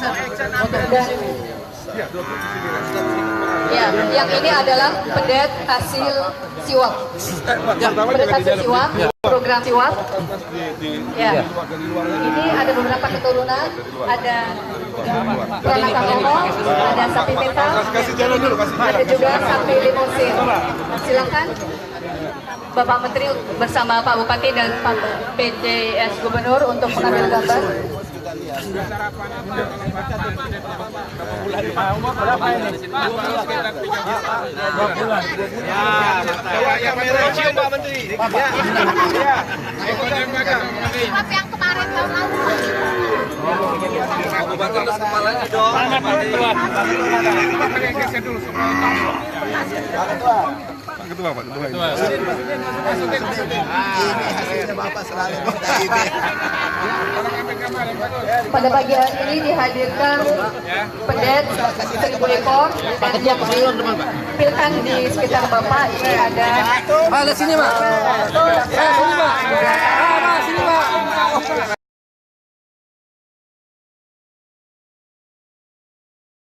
Dan ya, yang ini adalah pendet hasil siwak. Pendet hasil siwak, program siwak. Ya, ini ada beberapa keturunan, ada peranakan Romo, ada sapi peta, ada juga sapi limusin. Silakan Bapak Menteri bersama Pak Bupati dan Pak PJS Gubernur untuk mengambil gambar. Umur berapa ini? 2 bulan. Yang merah cium Pak Menteri. Ya. Siwak yang kemarin tahun lalu. Aku bantu terus kepalanya dong. Pak Ketua. Ini hasilnya Bapak selalu ini. Pada pagi hari ini dihadirkan pendet 1.000 ekor dan yang ditampilkan di sekitar Bapak ini ada. Pak, lihat sini, Pak. Sini, Pak. Pak, sini, Pak.